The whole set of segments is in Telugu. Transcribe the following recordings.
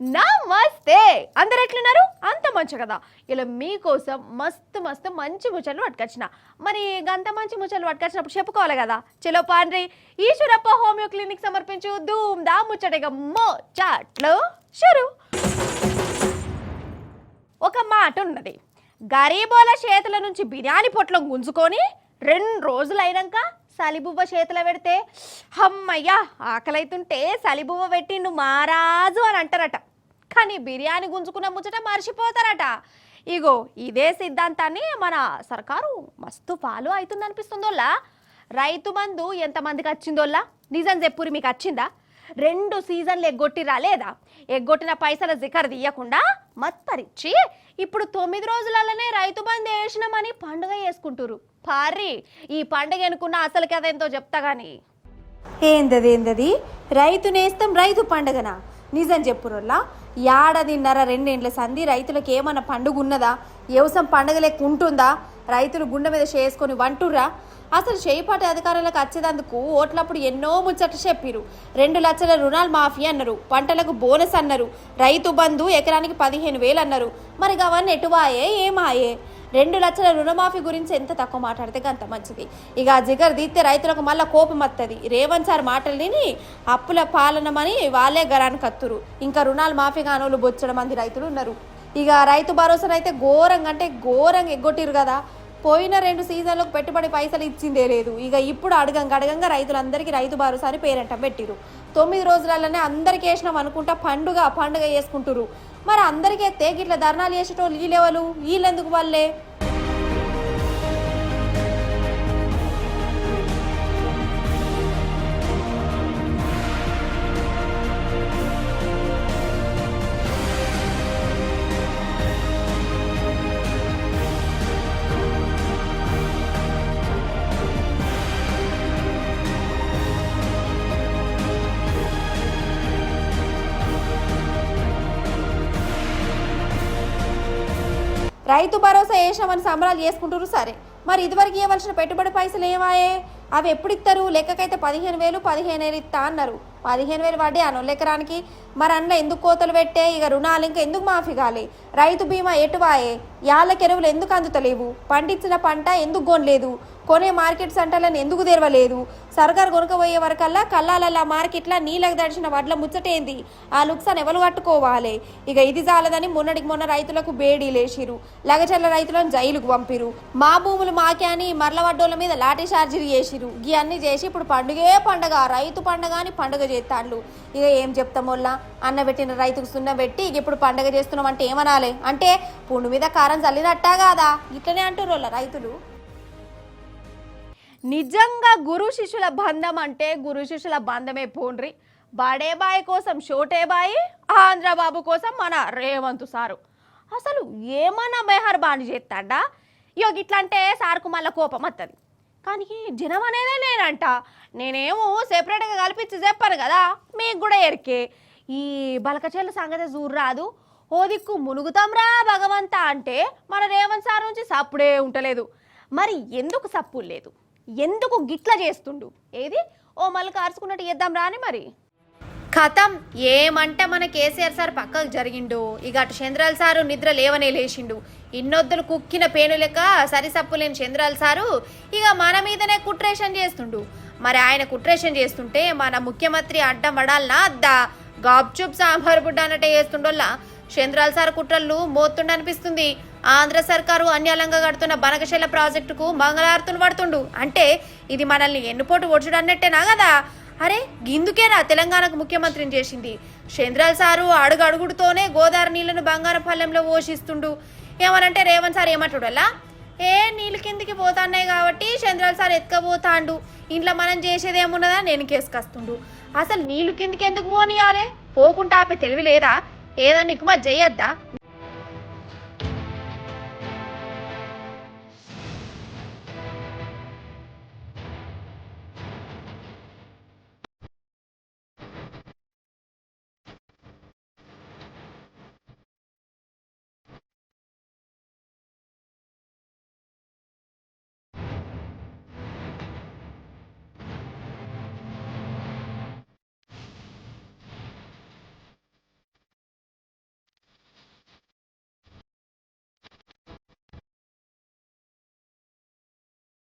నమస్తే. అందరు ఎట్లున్నారు? అంత మంచి కదా. ఇలా మీకోసం మస్తు మస్తు మంచి ముచ్చట్లు పట్టుకొచ్చిన. మరి గంత మంచి ముచ్చట్లు పట్టుకొచ్చినప్పుడు చెప్పుకోవాలి కదా. చలో పాండ్రి, ఈశ్వరప్ప హోమియో క్లినిక్ సమర్పించు ధూమ్ దా ముచ్చటగా ముచ్చట్లు షురు. ఒక మాట ఉన్నది, గరీబోల చేతుల నుంచి బిర్యానీ పొట్లం గుంజుకొని 2 రోజులైనాక సలిబువ్వ చేతుల పెడితే అమ్మయ్యా ఆకలైతుంటే సలిబువ్వ పెట్టిండు మహారాజు అని అంటారట. కానీ బిర్యానీ గుంజుకున్న ముచ్చట మర్చిపోతారట. ఇగో ఇదే సిద్ధాంతాన్ని మన సర్కారు మస్తు ఫాలో అవుతుంది అనిపిస్తుందోళ్ళ. రైతు బంధు ఎంతమందికి వచ్చిందోళ్ళ? నిజం చెప్పురి, మీకు వచ్చిందా? 2 సీజన్లు ఎగ్గొట్టిరా లేదా? ఎగ్గొట్టిన పైసల జికర్ తీయకుండా మత్పరిచి ఇప్పుడు 9 రోజులలోనే రైతు బంధు వేసినామని పండుగ చేసుకుంటురు. పారి ఈ పండుగ అనుకున్న అసలు కథ ఎంతో చెప్తా గాని. ఏందది రైతు నేస్తం రైతు పండుగనా? నిజం చెప్పురోల్లా, ఏడాదిన్నర 2 ఏండ్ల సంధి రైతులకు ఏమన్నా పండుగ ఉన్నదా? వ్యవసాయం పండుగ లెక్క ఉంటుందా? రైతులు గుండె మీద చేసుకొని వంటుర్రా? అసలు చేపాటి అధికారులకు వచ్చేదందుకు ఓట్లప్పుడు ఎన్నో ముచ్చట్లు చెప్పిరు. 2 లక్షల రుణాలు మాఫీ అన్నారు, పంటలకు బోనస్ అన్నారు, రైతు బంధు ఎకరానికి 15,000 అన్నారు. మరి అవన్నీ ఎటువాయే ఏమాయే? 2 లక్షల రుణమాఫీ గురించి ఎంత తక్కువ మాట్లాడితే అంత మంచిది. ఇక జిగర్ దీస్తే రైతులకు మళ్ళీ కోపం వస్తుంది. రేవంత్ సార్ మాటలు విని అప్పుల పాలనమని వాళ్ళే గరానికి కత్తురు. ఇంకా రుణాలు మాఫీ కానోళ్ళు బొచ్చడం మంది రైతులు ఉన్నారు. ఇక రైతు భరోసానైతే ఘోరంగా అంటే ఘోరంగా ఎగ్గొట్టిరు కదా. పోయిన 2 సీజన్లకు పెట్టుబడి పైసలు ఇచ్చిందే లేదు. ఇక ఇప్పుడు అడగంగా రైతులందరికీ రైతు భరోసా అని పేరంట పెట్టిరు. 9 రోజులలోనే అందరికీ వేసినాం అనుకుంటా పండుగ చేసుకుంటురు. మరి అందరికీ ఎత్తే గిట్ల ధర్నాలు చేసేటోళ్ళు వీళ్ళెవరు? వీళ్ళెందుకు వాళ్ళే? రైతు భరోసా వేసినామని సంబరాలు చేసుకుంటారు సరే, మరి ఇదివరకు ఇవ్వాల్సిన పెట్టుబడి పైసలు ఏమాయే? అవి ఎప్పుడు ఇస్తారు? లెక్కకైతే 15,000 ఇస్తా అన్నారు. 15,000 వడ్డీ అను ఎకరానికి. మరి అన్న ఎందుకు కోతలు పెట్టే? ఇక రుణాలు ఇంకా ఎందుకు మాఫీ కాలి? రైతు బీమా ఎటువాయే? యాళ్ళకెరువులు ఎందుకు అందుతలేవు? పండించిన పంట ఎందుకు కొనలేదు? కొనే మార్కెట్ సెంటర్లను ఎందుకు తెరవలేదు? సర్కారు కొనుకపోయే వరకల్లా కల్లాలల్లా మార్కెట్లా నీళ్ళకి దడిచిన వడ్ల ముచ్చటేంది? ఆ లుక్సాన్ ఎవరు కట్టుకోవాలి? ఇక ఇది చాలదని మొన్న రైతులకు బేడీ లేచిరు. లగచల్ల రైతులను జైలుకు పంపిరు. మా భూములు మాకే అని మరల వడ్డోళ్ళ మీద లాఠీ చార్జీలు చేసిరు. ఇవి అన్నీ చేసి ఇప్పుడు పండుగ రైతు పండుగ అని పండుగ చేస్తాండ్లు. ఇక ఏం చెప్తామోల్లా, అన్న పెట్టిన రైతుకు సున్న పెట్టి ఇక ఇప్పుడు పండుగ చేస్తున్నాం అంటే ఏమనాలి? అంటే పుండు మీద కారం చల్లినట్టా కాదా? ఇట్లనే అంటుర్రోళ్ళ రైతులు. నిజంగా గురు శిష్యుల బంధం అంటే గురు శిష్యుల బంధమే పోండ్రి. బడేబాయి కోసం షోటేబాయి, ఆంధ్రబాబు కోసం మన రేవంత్ సారు. అసలు ఏమన్నా మెహర్బాని చేస్తాడా? ఇగో గిట్లంటే సార్కు మళ్ళీ కోపం వస్తుంది. కానీ జనం అనేదే లేనంట. నేనేమో సెపరేట్గా కల్పించి చెప్పాను కదా, మీకు కూడా ఎరికే. ఈ బలకచెల్ల సంగతి చూర్రాదు. ఓ దిక్కు మునుగుతాంరా భగవంతా అంటే మన రేవంత్ సార్ నుంచి సప్పుడే ఉంటలేదు. మరి ఎందుకు సప్పు లేదు? ఎందుకు గిట్ల చేస్తుండు? ఏది ఓ మళ్ళీ కార్చుకున్నట్టు చేద్దాం రాని. మరి కథం ఏమంటే మన కేసీఆర్ సార్ పక్కకు జరిగిండు. ఇక అటు చంద్రాల సారు నిద్ర లేవనే లేచిండు. ఇన్నొద్దులు కుక్కిన పేను లెక్క సరిసప్పు లేని చంద్రాల సారు ఇక మన మీదనే కుట్రేషన్ చేస్తుండు. మరి ఆయన కుట్రేషన్ చేస్తుంటే మన ముఖ్యమంత్రి అడ్డమడాలనా అద్దా? గాబ్చూప్ సాంబార్ బుడ్డ అన్నట్టే చేస్తుండోల్లా చంద్రాల సార్ కుట్రలు మోతుండనిపిస్తుంది. ఆంధ్ర సర్కారు అన్యాలంగా కడుతున్న బనకశెల్ల ప్రాజెక్టుకు మంగళారతులు పడుతుండు. అంటే ఇది మనల్ని ఎన్నుపోటు ఒడ్చుడు అన్నట్టేనా కదా? అరే గిందుకేనా తెలంగాణకు ముఖ్యమంత్రిని చేసింది? చంద్రాల సారు అడుగుడుతోనే గోదావరి నీళ్లను బంగారం పల్లెంలో పోషిస్తుండు. ఏమనంటే రేవంత్ సార్ ఏమంటాడల్లా, నీళ్ళు కిందికి పోతాన్నాయి కాబట్టి చంద్రాల సార్ ఎత్తుకపోతాండు, ఇంట్లో మనం చేసేది ఏమున్నదా నేను కేసుకొస్తుండు. అసలు నీళ్ళు కిందికి ఎందుకు పోనీయాలే? పోకుండా ఆపే తెలివి లేదా? ఏదన్నా ఎక్కువ చేయొద్దా?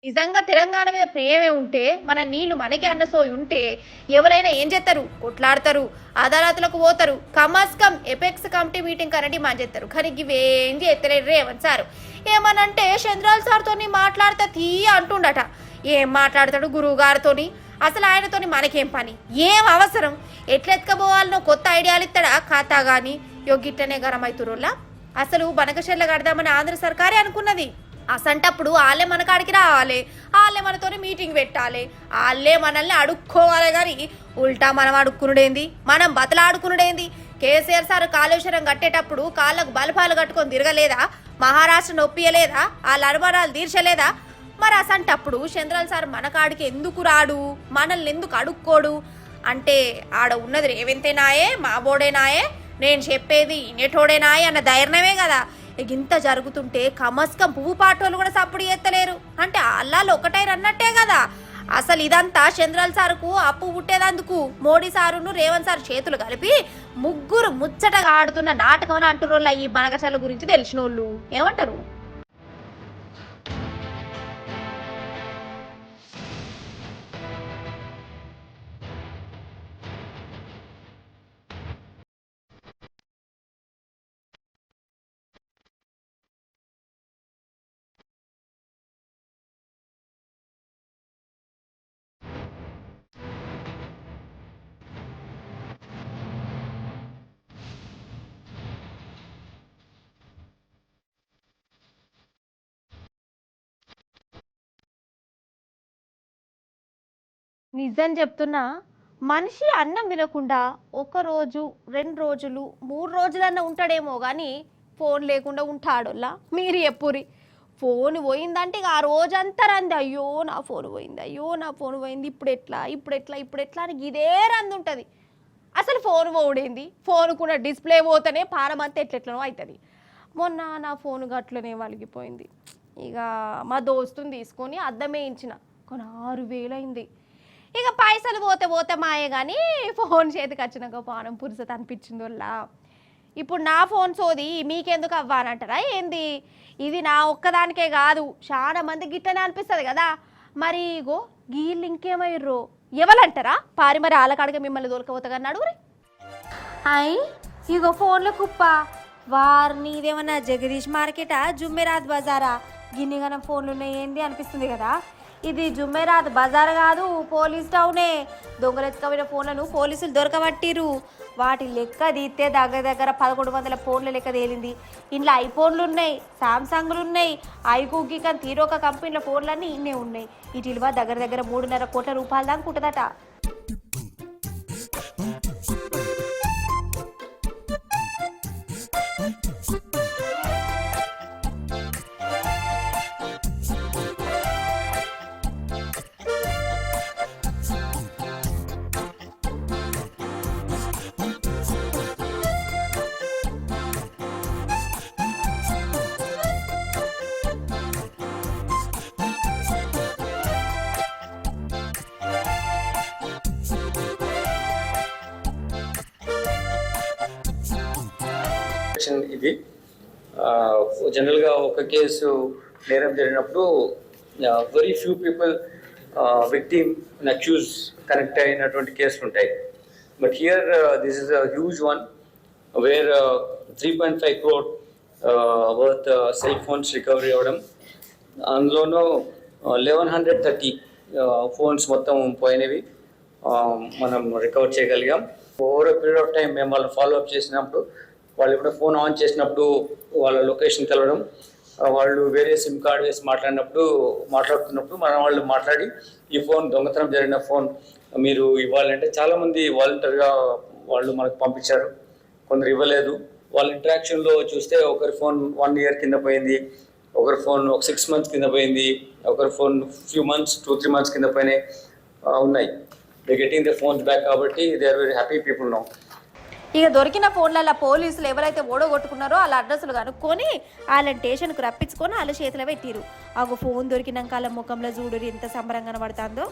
నిజంగా తెలంగాణ మీద ప్రేమే ఉంటే మన నీళ్లు మనకే అన్నసోయి ఉంటే ఎవరైనా ఏం చేస్తారు, కొట్లాడతారు, అదాలతులకు పోతారు, కమాస్ కమ్ ఎపెక్స్ కమిటీ మీటింగ్ కనటి డిమాండ్ చేస్తారు. కానీ ఇవేం చేస్తలేరు రేవంత్ సార్. ఏమనంటే చంద్రాల్ సార్తో మాట్లాడతా తీ అంటుండట. ఏం మాట్లాడతాడు గురువు గారితోని, అసలు ఆయనతోని మనకేం పని, ఏం అవసరం, ఎట్లెత్తుకపోవాలనో కొత్త ఐడియాలు ఇస్తాడా ఖాతా కానీ యోగిట్టనే గరమైతురులా. అసలు బనకషెల్ల కడదామని ఆంధ్ర సర్కారే అనుకున్నది. అసంటప్పుడు వాళ్ళే మన కాడికి రావాలి, వాళ్ళే మనతోనే మీటింగ్ పెట్టాలి, వాళ్ళే మనల్ని అడుక్కోవాలి. కానీ ఉల్టా మనం అడుక్కునుడేంది, మనం బతలాడుకునుడేంది. కేసీఆర్ సార్ కాళేశ్వరం కట్టేటప్పుడు కాళ్ళకు బలపాలు కట్టుకొని తిరగలేదా, మహారాష్ట్ర నొప్పియలేదా, వాళ్ళ అనుమానాలు తీర్చలేదా? మరి అసంటప్పుడు చంద్రాల్ సార్ మన కాడికి ఎందుకు రాడు, మనల్ని ఎందుకు అడుక్కోడు అంటే ఆడ ఉన్నది రేవంతేనాయే, మా బోడేనాయే, నేను చెప్పేది నెటోడేనాయే అన్న ధైర్యమే కదా. ఇంత జరుగుతుంటే కమస్కం పువ్వు పాటోళ్ళు కూడా సప్పుడు ఎత్తలేరు అంటే అల్లాలు ఒకటైరు అన్నట్టే కదా. అసలు ఇదంతా చంద్రాల్ సార్కు అప్పు పుట్టేదందుకు మోడీ సారును రేవంత్ సార్ చేతులు కలిపి ముగ్గురు ముచ్చటగా ఆడుతున్న నాటకం అని అంటున్న ఈ బనకచర్ల గురించి తెలిసిన వాళ్ళు ఏమంటారు? నిజం చెప్తున్నా, మనిషి అన్నం తినకుండా ఒక రోజు 2 రోజులు 3 రోజులన్నా ఉంటాడేమో కానీ ఫోన్ లేకుండా ఉంటాడోళ్ళ మీరు ఎప్పురి. ఫోన్ పోయిందంటే ఇక ఆ రోజంతా రంది, అయ్యో నా ఫోన్ పోయింది, అయ్యో నా ఫోన్ పోయింది, ఇప్పుడు ఎట్లా ఇప్పుడు ఎట్లా ఇప్పుడు ఎట్లా అని ఇదే రంది ఉంటుంది. అసలు ఫోన్ పోవుడేంది, ఫోన్కున్న డిస్ప్లే పోతేనే పారమంతా ఎట్లెట్లనో అవుతుంది. మొన్న నా ఫోన్ గట్లనే వలిగిపోయింది. ఇక మా దోస్తుని తీసుకొని అద్దం వేయించిన, కొన్ని 6,000 అయింది. ఇక పైసలు పోతే పోతే మాయే కానీ ఫోన్ చేతికి వచ్చినాక పానం పురుసత అనిపించింది వల్ల. ఇప్పుడు నా ఫోన్ సోది మీకెందుకు అవ్వానంటారా ఏంది? ఇది నా ఒక్కదానికే కాదు, చాలా మంది గిట్టనే అనిపిస్తుంది కదా. మరి ఇగో గీళ్ళు ఇంకేమయ్యర్రో ఎవరంటారా? పారి మరి ఆలకాడిగా మిమ్మల్ని దొరకపోతా అడుగురి. అయ్ ఇగో ఫోన్ల కుప్ప వారిని ఇదేమన్నా జగదీష్ మార్కెటా, జుమ్మెరాత్ బజారా, గిన్నెగనం ఫోన్లు ఉన్నాయి ఏంది అనిపిస్తుంది కదా. ఇది జుమ్మెరాత్ బజార్ కాదు, పోలీస్ టౌనే. దొంగలెత్తుకపోయిన ఫోన్లను పోలీసులు దొరకబట్టిరు. వాటి లెక్క తీస్తే దగ్గర దగ్గర 1,100 ఫోన్ల లెక్క తేలింది. ఇంట్లో ఐఫోన్లు ఉన్నాయి, సామ్సంగ్లు ఉన్నాయి, ఐకూకికన్ తీరొక కంపెనీల ఫోన్లన్నీ ఇన్నే ఉన్నాయి. ఇటు విలువ దగ్గర దగ్గర 3.5 కోట్ల రూపాయల దాకా ఉంటుందట. ఇది జనరల్గా ఒక కేసు నేరం జరిగినప్పుడు very few people victim and accuse connect అయినటువంటి కేసులు ఉంటాయి. But here this is a huge one where 3.5 crore worth cell phones recovery అవ్వడం. అందులోనూ 1,130 ఫోన్స్ మొత్తం పోయినవి మనం రికవర్ చేయగలిగాం. Over a period of time మేము వాళ్ళు ఫాలో అప్ చేసినప్పుడు వాళ్ళు ఇప్పుడు ఫోన్ ఆన్ చేసినప్పుడు వాళ్ళ లొకేషన్ తెలవడం, వాళ్ళు వేరే సిమ్ కార్డ్ వేసి మాట్లాడుతున్నప్పుడు వాళ్ళు మాట్లాడి ఈ ఫోన్ దొంగతనం జరిగిన ఫోన్ మీరు ఇవ్వాలంటే చాలామంది వాలంటీర్గా వాళ్ళు మనకు పంపించారు, కొందరు ఇవ్వలేదు. వాళ్ళ ఇంటరాక్షన్లో చూస్తే ఒకరి ఫోన్ 1 year కింద పోయింది, ఒకరి ఫోన్ ఒక 6 months కింద పోయింది, ఒకరి ఫోన్ ఫ్యూ మంత్స్ 2-3 months కింద పోయినాయి ఉన్నాయి. They getting the phones back కాబట్టి they are very happy people now. ఇక దొరికిన ఫోన్లలో పోలీసులు ఎవరైతే ఓడగొట్టుకున్నారో వాళ్ళ అడ్రస్లు కనుక్కొని వాళ్ళని స్టేషన్కు రప్పించుకొని వాళ్ళ చేతిలో పెట్టిరు. ఒక ఫోన్ దొరికినాక వాళ్ళ ముఖంలో చూడు ఎంత సంబరంగా పడుతుందో.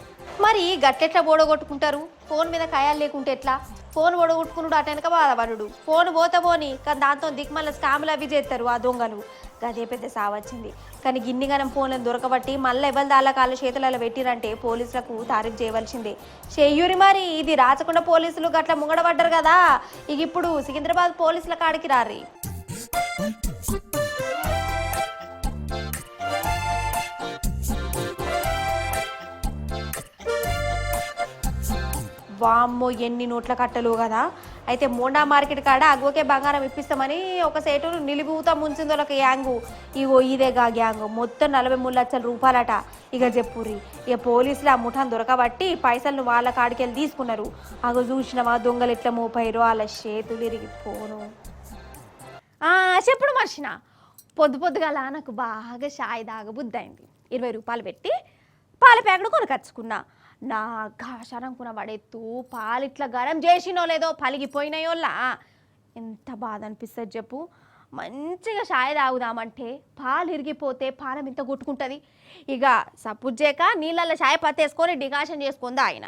మరి గట్టెట్లా ఓడగొట్టుకుంటారు? ఫోన్ మీద కయాలు లేకుంటే ఎట్లా? ఫోన్ ఒడగొట్టుకున్నాడు అటు వెనక బాధపడు, ఫోన్ పోని కానీ దాంతో దిక్కుమల్ల స్కాములు అవి చేస్తారు ఆ దొంగలు. అదే పెద్ద సావచ్చింది. కానీ గిన్నిగనం ఫోన్లను దొరకబట్టి మళ్ళీ ఎవరి దాళ్ళ కాళ్ళ చేతులలో పెట్టిరంటే పోలీసులకు తారీఫ్ చేయవలసిందే. చెయ్యూరి మరి ఇది రాచకుండా పోలీసులు గట్ల ముంగడబడ్డారు కదా. ఇక ఇప్పుడు సికింద్రాబాద్ పోలీసుల కాడికి రారి. వామ్మో ఎన్ని నోట్ల కట్టలు కదా. అయితే మోండా మార్కెట్ కాడ అగ్గోకే బంగారం ఇప్పిస్తామని ఒక సేటు నిలిబూతా ముంచింది ఒక గ్యాంగు. ఇగో ఇదేగా గ్యాంగు, మొత్తం 43 లక్షల రూపాయలట. ఇక చెప్పుర్రి, ఇక పోలీసులు ఆ ముఠాన్ని దొరకబట్టి పైసలను వాళ్ళ కాడికి వెళ్ళి తీసుకున్నారు. అగో చూసినవా దొంగలు ఎట్లా మోపాయిరో, వాళ్ళ చేతులు ఇరిగిపోను. చెప్పుడు మర్చిన పొద్దుగాల నాకు బాగా షాయి దాగబుద్ధి అయింది. 20 రూపాయలు పెట్టి పాల ప్యాకెట్ కొనకచ్చుకున్నా. నా ఘాషానంకున్న పడెత్తు పాలు ఇట్లా గరం చేసినో లేదో పలిగిపోయినాయోల్లా ఎంత బాధ అనిపిస్తుంది చెప్పు. మంచిగా షాయి తాగుదామంటే పాలు ఇరిగిపోతే పాలం ఇంత కొట్టుకుంటుంది. ఇక సపోజ్ చేయక నీళ్ళల్లో షాయి పత్తేసుకొని డికాషన్ చేసుకుందా ఆయన.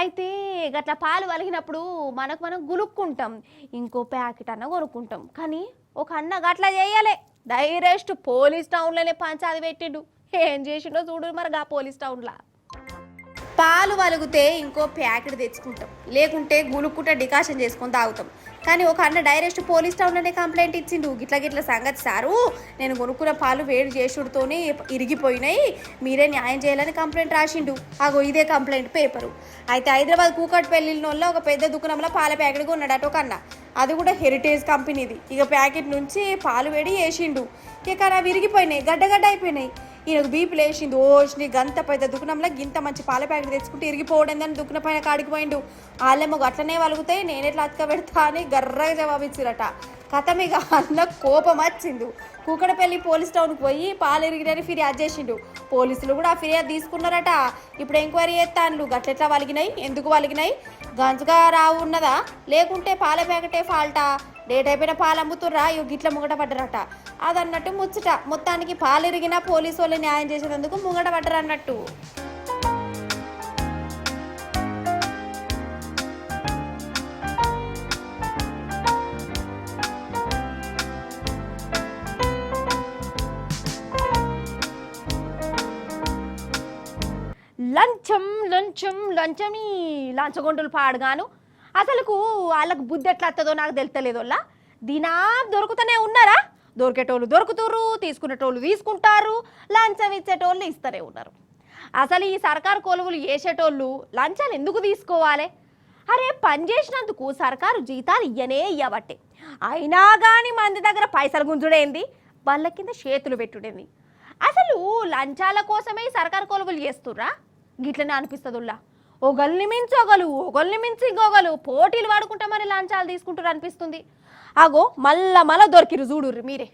అయితే గట్లా పాలు వలిగినప్పుడు మనం గులుక్కుంటాం, ఇంకో ప్యాకెట్ అన్న కొనుక్కుంటాం. కానీ ఒక అన్న గట్లా చేయలే, డైరెక్ట్ పోలీస్ టౌన్లోనే పంచాది పెట్టిండు. ఏం చేసిండో చూడు మరి ఆ పోలీస్ టౌన్లో. పాలు వలిగితే ఇంకో ప్యాకెట్ తెచ్చుకుంటాం, లేకుంటే గులుక్కుంటే డికాషన్ చేసుకొని తాగుతాం. కానీ ఒక అన్న డైరెక్ట్ పోలీస్ టౌన్లోనే కంప్లైంట్ ఇచ్చిండు. గిట్ల సంగతి సారు, నేను కొనుక్కున్న పాలు వేడి చేసుడుతోనే ఇరిగిపోయినాయి, మీరే న్యాయం చేయాలని కంప్లైంట్ రాసిండు. అగో ఇదే కంప్లైంట్ పేపరు. అయితే హైదరాబాద్ కూకట్పల్లిలో ఒక పెద్ద దుకాణంలో పాల ప్యాకెట్ కొన్నాడట ఒక అన్న. అది కూడా హెరిటేజ్ కంపెనీది. ఇక ప్యాకెట్ నుంచి పాలు వేడి వేసిండు. ఇక అవి విరిగిపోయినాయి, గడ్డ అయిపోయినాయి. ఈయనకు బీపీ లేచిండు. ఓష్ని గంత పెద్ద దుకాణంలో గింత మంచి పాల ప్యాకెట్ తెచ్చుకుంటే ఇరిగిపోవడందని దుకాణ పైన కాడికి పోయిండు. వాళ్ళేమో అట్లనే వలుగుతాయి, నేనెట్లా అతక పెడతా అని గర్రగా జవాబిచ్చిరట. కథమిగా అన్న కోపం వచ్చిండు. కూకడపల్లి పోలీస్ టౌన్కి పోయి పాలు ఇరిగినని ఫిర్యాదు చేసిండు. పోలీసులు కూడా ఆ ఫిర్యాదు తీసుకున్నారట. ఇప్పుడు ఎంక్వైరీ చేస్తాను, గట్లెట్లా వలిగినాయి, ఎందుకు వలిగినాయి, గంజుగా రావు ఉన్నదా, లేకుంటే పాల ప్యాకెటే ఫాల్టా, డేట్ అయిపోయిన పాలు అమ్ముతుర్రా, గిట్ల ముంగట పడ్డరట. అదన్నట్టు ముచ్చట. మొత్తానికి పాలు ఇరిగినా పోలీసు వాళ్ళు న్యాయం చేసేందుకు ముంగట పడ్డరు అన్నట్టు. లంచమీ లంచగొండలు పాడుగాను. అసలుకు వాళ్ళకు బుద్ధి ఎట్లా వస్తుందో నాకు తెలుస్తలేదోళ్ళ. దినా దొరుకుతూనే ఉన్నారా? దొరికేటోళ్ళు దొరుకుతురు, తీసుకునేటోళ్ళు తీసుకుంటారు, లంచం ఇచ్చేటోళ్ళు ఇస్తూనే ఉన్నారు. అసలు ఈ సర్కారు కొలువులు చేసేటోళ్ళు లంచాలు ఎందుకు తీసుకోవాలి? అరే పని చేసినందుకు సర్కారు జీతాలు ఇయ్యబట్టే, అయినా కానీ మంది దగ్గర పైసలు గుంజుడేంది, వాళ్ళ కింద చేతులు పెట్టుడేంది. అసలు లంచాల కోసమే సర్కారు కొలువులు చేస్తుర్రా? గిట్లనే అనిపిస్తుందిలా. ఒకళ్ళని మించి ఒకళ్ళని మించి ఇంకొకరు పోటీలు వాడుకుంటా మరి లంచాలు తీసుకుంటారు అనిపిస్తుంది. అగో మళ్ళా దొరికిరు చూడుర్రి మీరే.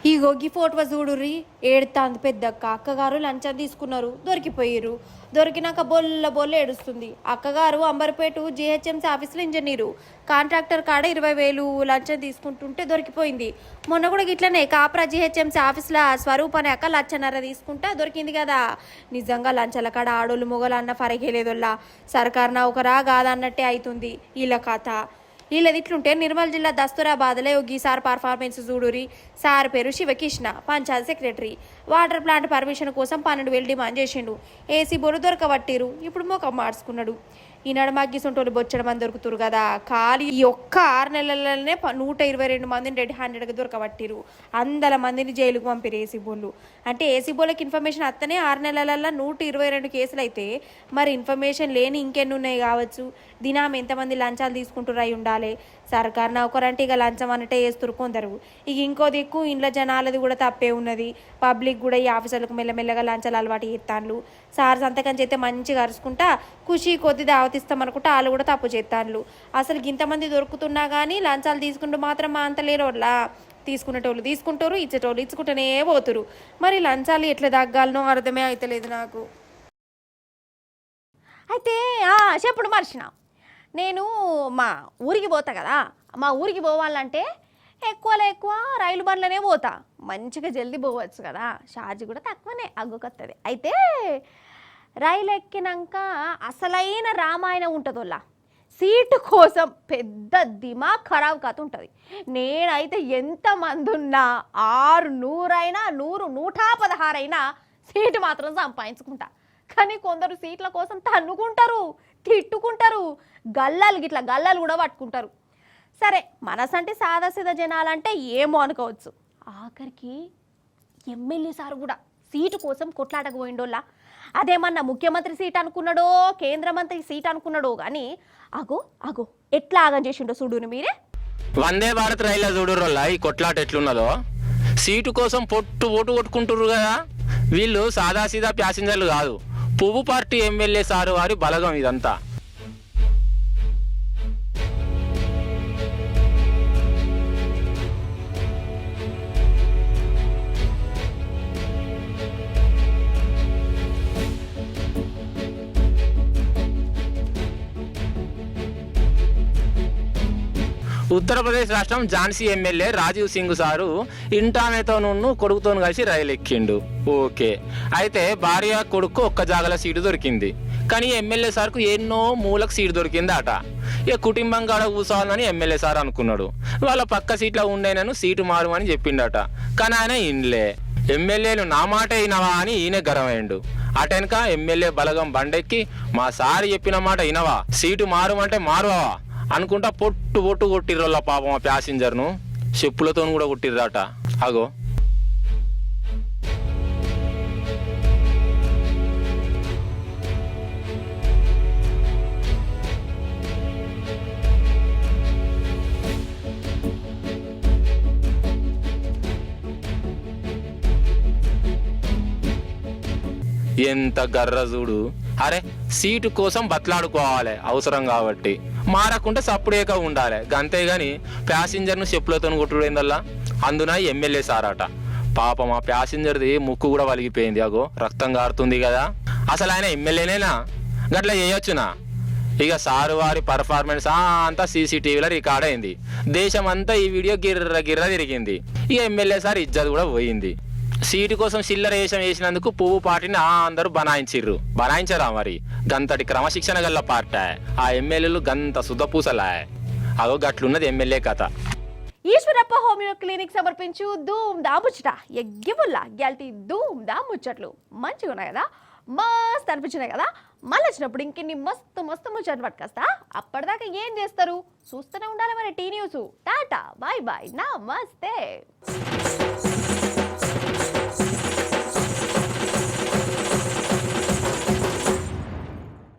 ఇగో గీ ఫోటో చూడుర్రి, ఏడుతాంది పెద్దక్క. అక్కగారు లంచం తీసుకున్నారు, దొరికిపోయిర్రు. దొరికినాక బొల్ల ఏడుస్తుంది. అక్కగారు అంబర్పేట జిహెచ్ఎంసీ ఆఫీసులో ఇంజనీరు, కాంట్రాక్టర్ కాడ 20,000 లంచం తీసుకుంటుంటే దొరికిపోయింది. మొన్న కూడా గిట్లనే కాప్రా జిహెచ్ఎంసీ ఆఫీసులో స్వరూప్ అనే అక్క 1,50,000 తీసుకుంటా దొరికింది కదా. నిజంగా లంచాల కాడ ఆడోళ్ళు మొగలు అన్న ఫరకేలేదోళ్ళ. సర్కారు నౌకరా కాదన్నట్టే అవుతుంది వీళ్ళ కథ. వీళ్ళది ఇట్లుంటే నిర్మల్ జిల్లా దస్తూరాబాద్లో గీసార్ పర్ఫార్మెన్స్ చూడురి. సార్ పేరు Shivakrishna, panchayat secretary. Water plant permission కోసం 12,000 డిమాండ్ చేసిండు. ఏసీ బోరు దొరకబట్టిరు, ఇప్పుడు మొఖం మార్చుకున్నాడు. ఈనాడు మగ్గిసొంటోళ్ళు బొచ్చడం మంది దొరుకుతారు కదా. ఖాళీ ఈ ఒక్క 6 నెలలనే 122 మందిని రెడ్ హ్యాండెడ్గా దొరకబట్టిరు. 100 మందిని జైలుకు పంపిరు ఏసీ బోళ్ళు. అంటే ఏసీ బోళ్ళకి ఇన్ఫర్మేషన్ అత్తనే 6 నెలలలో 122 కేసులు అయితే మరి ఇన్ఫర్మేషన్ లేని ఇంకెన్ని ఉన్నాయి కావచ్చు. దినాం ఎంతమంది లంచాలు తీసుకుంటారు అయి ఉండాలి. సర్కారు నౌకరంటే ఇక లంచం అన్నట్టే వేస్తురు కొందరు. ఇక ఇంకో దిక్కు ఇంట్లో జనాలది కూడా తప్పే ఉన్నది. పబ్లిక్ కూడా ఈ ఆఫీసర్లకు మెల్లమెల్లగా లంచాలు అలవాటు చేస్తాను. సార్ సంతకం చేస్తే మంచిగా అరుచుకుంటా ఖుషి కొద్ది దావతిస్తామనుకుంటా వాళ్ళు కూడా తప్పు చేస్తాను. అసలు ఇంతమంది దొరుకుతున్నా కానీ లంచాలు తీసుకుంటూ మాత్రం మా అంత లేరోళ్ళ. తీసుకునేటోళ్ళు తీసుకుంటారు, ఇచ్చేటోళ్ళు ఇచ్చుకుంటూనే పోతురు. మరి లంచాలు ఎట్లా తగ్గాలనో అర్థమే అవుతలేదు నాకు. అయితే చెప్పుడు మర్చిన, నేను మా ఊరికి పోతా కదా. మా ఊరికి పోవాలంటే ఎక్కువ రైలు బండ్లనే పోతా, మంచిగా జల్దీ పోవచ్చు కదా. ఛార్జ్ కూడా తక్కువనే అగ్గుకొస్తుంది. అయితే రైలు ఎక్కినాక అసలైన రామాయణం ఉంటుందోలా సీటు కోసం పెద్ద దిమాగ్ ఖరాబ్ కథ ఉంటుంది. నేనైతే ఎంతమంది ఉన్నా 600 అయినా 100 అయినా సీటు మాత్రం సంపాదించుకుంటా. కానీ కొందరు సీట్ల కోసం తన్నుకుంటారు, తిట్టుకుంటారు, గల్లాలు కూడా పట్టుకుంటారు. సరే మనసంటే సాదాసీదా జనాలంటే ఏమో అనుకోవచ్చు. ఆఖరికి ఎమ్మెల్యే సార్ కూడా సీటు కోసం కొట్లాటకు పోయిండోళ్ళ. అదేమన్నా ముఖ్యమంత్రి సీట్ అనుకున్నాడో కేంద్ర మంత్రి సీట్ అనుకున్నాడో కానీ అగో ఎట్లా ఆగం చేసిండో చూడును మీరే. వందే భారత్ రైల్లో చూడురోళ్ళ ఈ కొట్లాట ఎట్లున్నదో. సీటు కోసం ఓటు కొట్టుకుంటుర్రు కదా. వీళ్ళు సాదాసీదా ప్యాసింజర్లు కాదు, పువ్వు పార్టీ ఎమ్మెల్యే సారు వారి బలగం ఇదంతా. ఉత్తరప్రదేశ్ రాష్ట్రం ఝాన్సీ ఎమ్మెల్యే రాజీవ్ సింగ్ సారు ఇంటామెతోను కొడుకుతో కలిసి రైలు ఎక్కిండు. ఓకే, అయితే భార్య కొడుకు ఒక్క జాగల సీటు దొరికింది. కానీ ఎమ్మెల్యే సార్కు ఎన్నో మూలకు సీటు దొరికింది అట. ఇక కుటుంబం కాడ కూర్చోవాలని ఎమ్మెల్యే సార్ అనుకున్నాడు. వాళ్ళ పక్క సీట్లో ఉండేనను సీటు మారుమని చెప్పిండట. కానీ ఆయన ఇన్లే. ఎమ్మెల్యేలు నా మాట వినవా అని ఈయన గరమైండు. అటెనక ఎమ్మెల్యే బలగం బండెక్కి మా సార్ చెప్పిన మాట వినవా, సీటు మారుమంటే మారువా అనుకుంటా పొట్టు కొట్టిర్రోళ్ళ పాపం ఆ ప్యాసింజర్ను. చెప్పులతో కూడా కొట్టిర్రట. అగో ఎంత గర్ర చూడు. అరే సీటు కోసం బతలాడుకోవాలి అవసరం కాబట్టి, మారకుంటే సప్పుడేక ఉండాలి గంతేగాని ప్యాసింజర్ను చెప్పులతో కొట్టుడైందల్లా. అందున ఎమ్మెల్యే సారట. పాపం ఆ ప్యాసింజర్ది ముక్కు కూడా వలిగిపోయింది. అగో రక్తం కారుతుంది కదా. అసలు ఆయన ఎమ్మెల్యేనేనా? గట్లా చేయొచ్చునా? ఇక సారు వారి పర్ఫార్మెన్స్ అంతా సీసీటీవీలో రికార్డ్ అయింది. దేశం అంతా ఈ వీడియో గిర్ర తిరిగింది. ఇక ఎమ్మెల్యే సార్ ఇజ్జత్ కూడా పోయింది. సీటు కోసం చిల్లర వేషం వేసినందుకు పువ్వు పార్టీని అందరూ బనాయించరా మరి. గంతటి క్రమశిక్షణ గల్ల పార్టీ ఆ ఎమ్మెల్యేలు గంత సుధపూసలా. అగో గట్లున్నది ఎమ్మెల్యే కథ. ఈశ్వరప్ప హోమియో క్లినిక్ సమర్పించు ధూమ్ దా ముచ్చట. ఎగ్గిబుల్లా గ్యాల్టీ ధూమ్ దా ముచ్చట్లు మంచిగా ఉన్నాయి కదా, మస్తు అనిపించినాయి కదా. మళ్ళీ వచ్చినప్పుడు ఇంకిన్ని మస్తు ముచ్చట్లు పట్టుకొస్తా. అప్పటిదాకా ఏం చేస్తారు? చూస్తూనే ఉండాలి మరి టీ న్యూస్. టాటా బాయ్ నమస్తే.